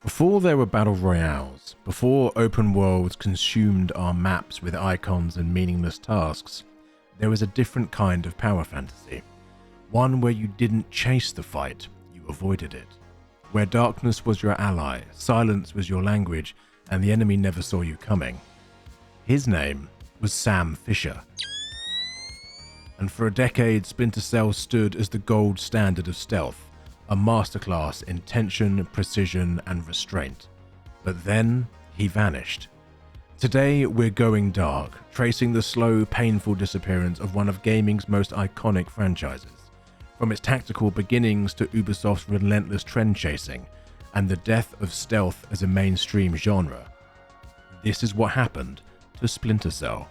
Before there were battle royales, before open worlds consumed our maps with icons and meaningless tasks, there was a different kind of power fantasy. One where you didn't chase the fight, you avoided it. Where darkness was your ally, silence was your language, and the enemy never saw you coming. His name was Sam Fisher. And for a decade, Splinter Cell stood as the gold standard of stealth, a masterclass in tension, precision, and restraint. But then, he vanished. Today, we're going dark, tracing the slow, painful disappearance of one of gaming's most iconic franchises. From its tactical beginnings to Ubisoft's relentless trend-chasing, and the death of stealth as a mainstream genre. This is what happened to Splinter Cell.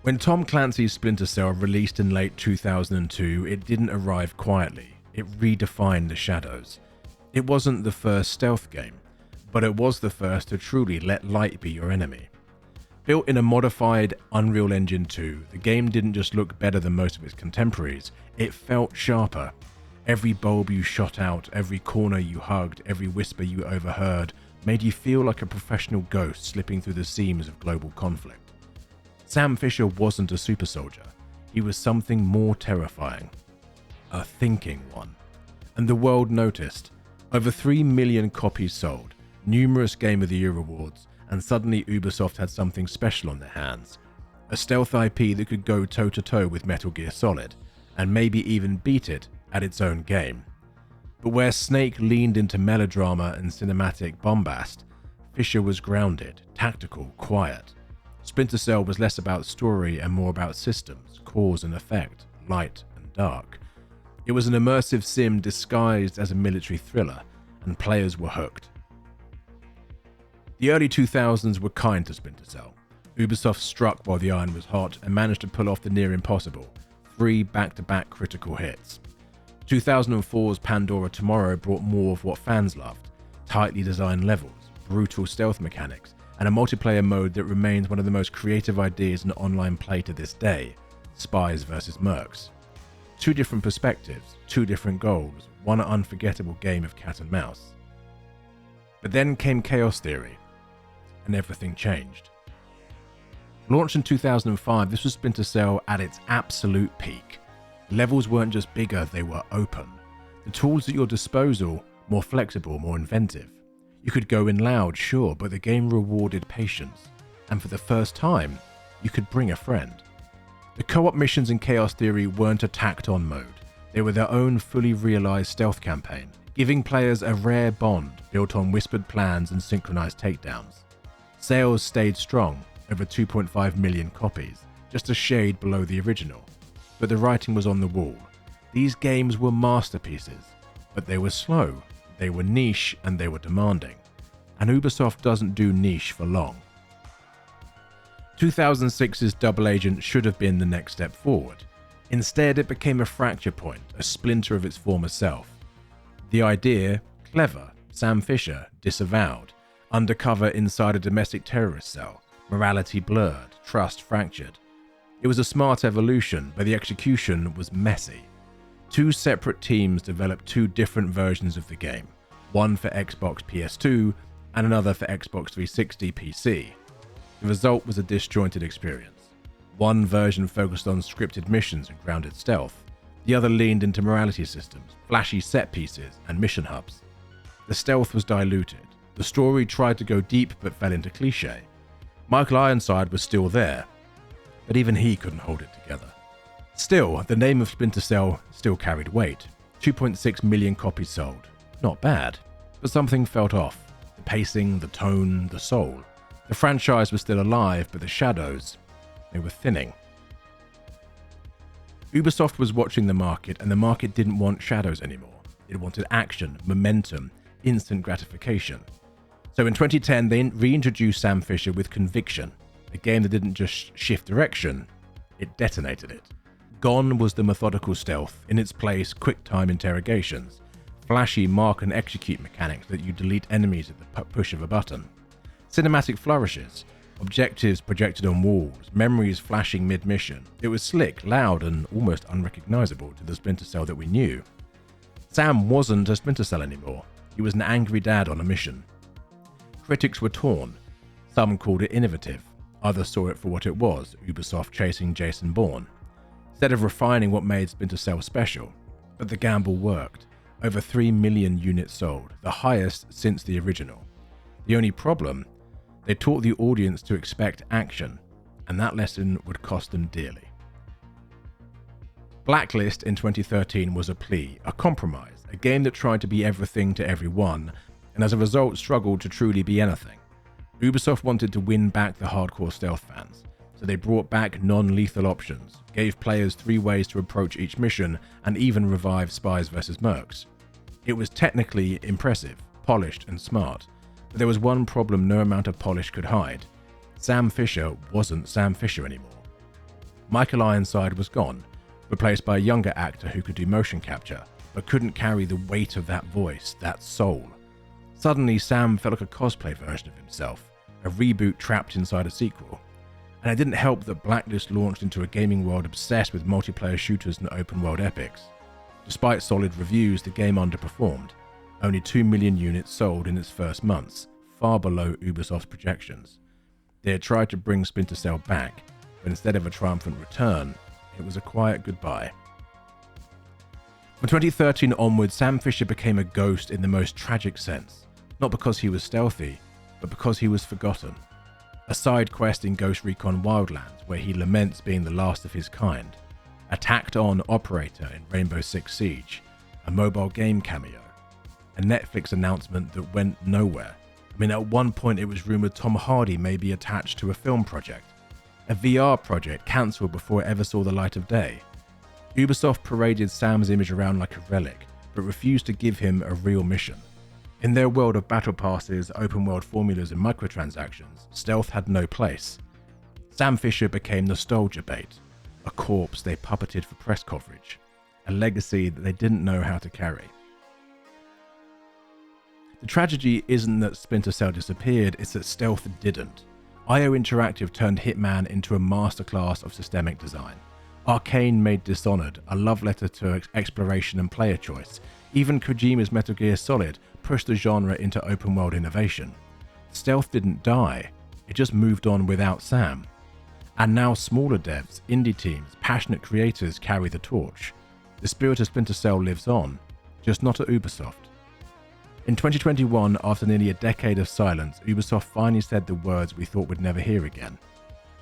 When Tom Clancy's Splinter Cell released in late 2002, it didn't arrive quietly. It redefined the shadows. It wasn't the first stealth game, but it was the first to truly let light be your enemy. Built in a modified Unreal Engine 2, the game didn't just look better than most of its contemporaries, it felt sharper. Every bulb you shot out, every corner you hugged, every whisper you overheard made you feel like a professional ghost slipping through the seams of global conflict. Sam Fisher wasn't a super soldier. He was something more terrifying. A thinking one. And the world noticed. Over 3 million copies sold, numerous Game of the Year awards, and suddenly Ubisoft had something special on their hands. A stealth IP that could go toe-to-toe with Metal Gear Solid, and maybe even beat it at its own game. But where Snake leaned into melodrama and cinematic bombast, Fisher was grounded, tactical, quiet. Splinter Cell was less about story and more about systems, cause and effect, light and dark. It was an immersive sim disguised as a military thriller, and players were hooked. The early 2000s were kind to Splinter Cell. Ubisoft struck while the iron was hot and managed to pull off the near impossible, 3 back-to-back critical hits. 2004's Pandora Tomorrow brought more of what fans loved, tightly designed levels, brutal stealth mechanics, and a multiplayer mode that remains one of the most creative ideas in online play to this day, spies versus mercs. 2 different perspectives, 2 different goals, one unforgettable game of cat and mouse. But then came Chaos Theory, and everything changed. Launched in 2005, this was Splinter Cell at its absolute peak. Levels weren't just bigger, they were open. The tools at your disposal, more flexible, more inventive. You could go in loud, sure, but the game rewarded patience. And for the first time, you could bring a friend. The co-op missions in Chaos Theory weren't a tacked-on mode. They were their own fully realized stealth campaign, giving players a rare bond built on whispered plans and synchronized takedowns. Sales stayed strong, over 2.5 million copies, just a shade below the original. But the writing was on the wall. These games were masterpieces, but they were slow. They were niche and they were demanding, and Ubisoft doesn't do niche for long. 2006's Double Agent should have been the next step forward. Instead, it became a fracture point, a splinter of its former self. The idea, clever, Sam Fisher, disavowed, undercover inside a domestic terrorist cell, morality blurred, trust fractured. It was a smart evolution, but the execution was messy. 2 separate teams developed 2 different versions of the game, one for Xbox PS2 and another for Xbox 360 PC. The result was a disjointed experience. One version focused on scripted missions and grounded stealth. The other leaned into morality systems, flashy set pieces, and mission hubs. The stealth was diluted. The story tried to go deep but fell into cliché. Michael Ironside was still there, but even he couldn't hold it together. Still, the name of Splinter Cell still carried weight. 2.6 million copies sold. Not bad, but something felt off. The pacing, the tone, the soul. The franchise was still alive, but the shadows, they were thinning. Ubisoft was watching the market, and the market didn't want shadows anymore. It wanted action, momentum, instant gratification. So in 2010, they reintroduced Sam Fisher with Conviction, a game that didn't just shift direction, it detonated it. Gone was the methodical stealth, in its place quick-time interrogations, flashy mark and execute mechanics that you delete enemies at the push of a button, cinematic flourishes, objectives projected on walls, memories flashing mid-mission. It was slick, loud, and almost unrecognizable to the Splinter Cell that we knew. Sam wasn't a Splinter Cell anymore. He was an angry dad on a mission. Critics were torn. Some called it innovative. Others saw it for what it was, Ubisoft chasing Jason Bourne, instead of refining what made Splinter Cell special. But the gamble worked. Over 3 million units sold, the highest since the original. The only problem, they taught the audience to expect action, and that lesson would cost them dearly. Blacklist in 2013 was a plea, a compromise, a game that tried to be everything to everyone, and as a result struggled to truly be anything. Ubisoft wanted to win back the hardcore stealth fans, so they brought back non-lethal options, gave players 3 ways to approach each mission, and even revived Spies vs. Mercs. It was technically impressive, polished and smart, but there was one problem no amount of polish could hide. Sam Fisher wasn't Sam Fisher anymore. Michael Ironside was gone, replaced by a younger actor who could do motion capture, but couldn't carry the weight of that voice, that soul. Suddenly, Sam felt like a cosplay version of himself, a reboot trapped inside a sequel. And it didn't help that Blacklist launched into a gaming world obsessed with multiplayer shooters and open-world epics. Despite solid reviews, the game underperformed. Only 2 million units sold in its first months, far below Ubisoft's projections. They had tried to bring Splinter Cell back, but instead of a triumphant return, it was a quiet goodbye. From 2013 onwards, Sam Fisher became a ghost in the most tragic sense, not because he was stealthy, but because he was forgotten. A side quest in Ghost Recon Wildlands where he laments being the last of his kind, a tacked-on operator in Rainbow Six Siege, a mobile game cameo, a Netflix announcement that went nowhere. I mean, at one point it was rumoured Tom Hardy may be attached to a film project, a VR project cancelled before it ever saw the light of day. Ubisoft paraded Sam's image around like a relic, but refused to give him a real mission. In their world of battle passes, open world formulas and microtransactions, stealth had no place. Sam Fisher became nostalgia bait, a corpse they puppeted for press coverage, a legacy that they didn't know how to carry. The tragedy isn't that Splinter Cell disappeared, it's that stealth didn't. IO Interactive turned Hitman into a masterclass of systemic design. Arcane made Dishonored a love letter to exploration and player choice. Even Kojima's Metal Gear Solid pushed the genre into open-world innovation. Stealth didn't die, it just moved on without Sam. And now smaller devs, indie teams, passionate creators carry the torch. The spirit of Splinter Cell lives on, just not at Ubisoft. In 2021, after nearly a decade of silence, Ubisoft finally said the words we thought we'd never hear again.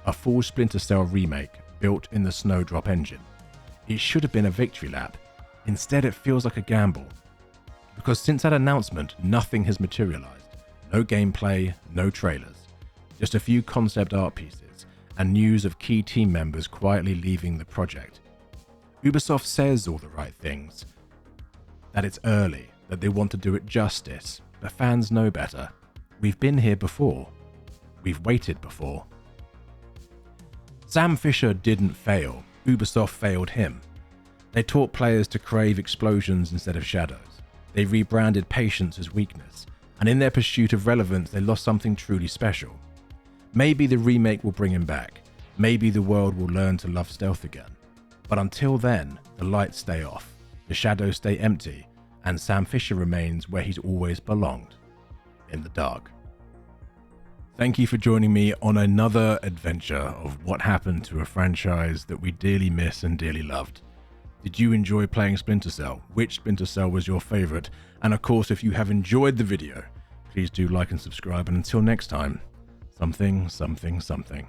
A full Splinter Cell remake, built in the Snowdrop engine. It should have been a victory lap. Instead, it feels like a gamble. Because since that announcement, nothing has materialized. No gameplay, no trailers. Just a few concept art pieces, and news of key team members quietly leaving the project. Ubisoft says all the right things. That it's early, that they want to do it justice, but fans know better. We've been here before. We've waited before. Sam Fisher didn't fail. Ubisoft failed him. They taught players to crave explosions instead of shadows. They rebranded patience as weakness, and in their pursuit of relevance, they lost something truly special. Maybe the remake will bring him back. Maybe the world will learn to love stealth again. But until then, the lights stay off, the shadows stay empty, and Sam Fisher remains where he's always belonged, in the dark. Thank you for joining me on another adventure of what happened to a franchise that we dearly miss and dearly loved. Did you enjoy playing Splinter Cell? Which Splinter Cell was your favorite? And of course, if you have enjoyed the video, please do like and subscribe. And until next time, something.